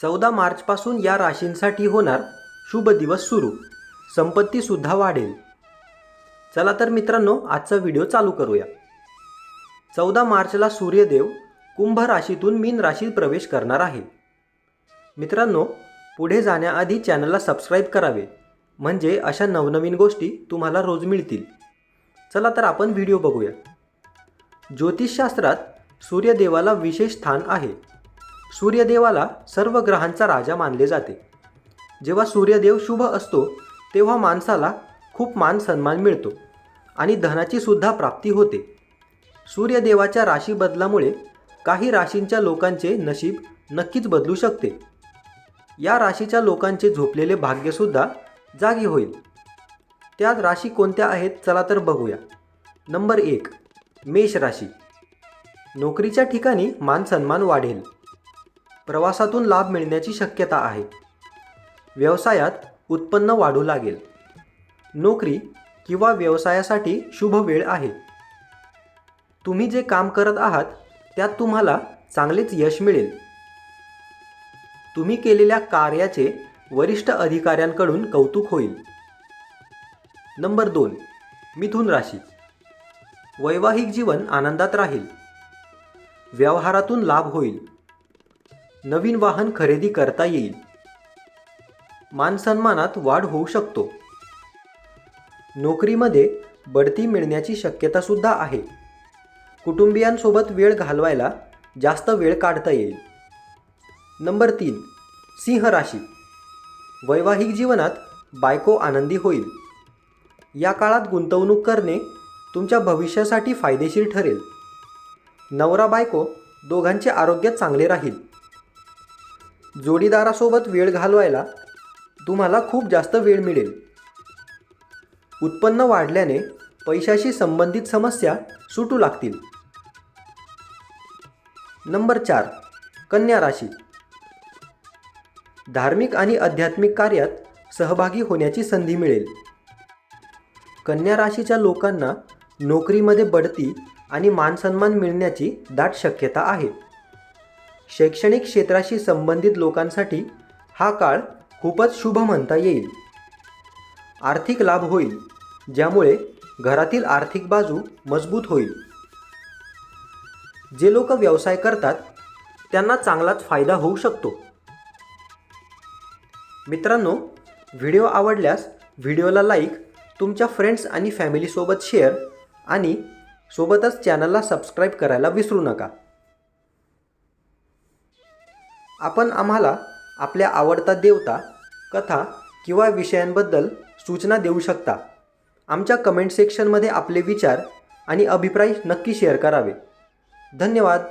14 मार्चपासून या राशींसाठी होणार शुभ दिवस सुरू, संपत्तीसुद्धा वाढेल। चला तर मित्रांनो, आजचा व्हिडिओ चालू करूया। 14 मार्चला सूर्यदेव कुंभ राशीतून मीन राशीत प्रवेश करणार आहे। मित्रांनो, पुढे जाण्याआधी चॅनलला सबस्क्राईब करावे, म्हणजे अशा नवनवीन गोष्टी तुम्हाला रोज मिळतील। चला तर आपण व्हिडिओ बघूया। ज्योतिषशास्त्रात सूर्यदेवाला विशेष स्थान आहे। सूर्यदेवाला सर्व ग्रहांचा राजा मानले जाते। जेव्हा सूर्यदेव शुभ असतो तेव्हा माणसाला खूप मान सन्मान मिळतो आणि धनाची सुद्धा प्राप्ती होते। सूर्यदेवाच्या राशी बदलामुळे काही राशींच्या लोकांचे नशीब नक्कीच बदलू शकते। या राशीच्या लोकांचे झोपलेले भाग्यसुद्धा जागी होईल। त्या राशी कोणत्या आहेत, चला तर बघूया। नंबर 1, मेष राशी। नोकरीच्या ठिकाणी मान सन्मान वाढेल। प्रवासातून लाभ मिळण्याची शक्यता आहे। व्यवसायात उत्पन्न वाढू लागेल। नोकरी किंवा व्यवसायासाठी शुभ वेळ आहे। तुम्ही जे काम करत आहात त्यात तुम्हाला चांगलेच यश मिळेल। तुम्ही केलेल्या कार्याचे वरिष्ठ अधिकाऱ्यांकडून कौतुक होईल। नंबर 2, मिथुन राशी। वैवाहिक जीवन आनंदात राहील। व्यवहारातून लाभ होईल। नवीन वाहन खरेदी करता येईल। मानसन्मानात वाढ होऊ शकतो। नोकरीमध्ये बढती मिळण्याची शक्यता सुद्धा आहे। कुटुंबियांसोबत वेळ घालवायला जास्त वेळ काढता येईल। नंबर 3, सिंह राशी। वैवाहिक जीवनात बायको आनंदी होईल। या काळात गुंतवणूक करणे तुमच्या भविष्यासाठी फायदेशीर ठरेल। नवरा बायको दोघांचे आरोग्य चांगले राहील। जोडीदारासोबत वेळ घालवायला तुम्हाला खूप जास्त वेळ मिळेल। उत्पन्न वाढल्याने पैशाशी संबंधित समस्या सुटू लागतील। नंबर 4, कन्या राशी। धार्मिक आणि आध्यात्मिक कार्यात सहभागी होण्याची संधी मिळेल। कन्या राशीच्या लोकांना नोकरीमध्ये बढती आणि मानसन्मान मिळण्याची दाट शक्यता आहे। शैक्षणिक क्षेत्राशी संबंधित लोकांसाठी हा काळ खूपच शुभ म्हणता येईल। आर्थिक लाभ होईल, ज्यामुळे घरातील आर्थिक बाजू मजबूत होईल। जे लोक व्यवसाय करतात त्यांना चांगलाच फायदा होऊ शकतो। मित्रांनो, व्हिडिओ आवडल्यास व्हिडिओला लाईक, तुमच्या फ्रेंड्स आणि फॅमिलीसोबत शेअर आणि सोबतच चॅनलला सबस्क्राईब करायला विसरू नका। आपण आम्हाला आपल्या आवडता देवता, कथा किंवा विषयांबद्दल सूचना देऊ शकता। आमच्या कमेंट सेक्शनमध्ये आपले विचार आणि अभिप्राय नक्की शेअर करावे। धन्यवाद।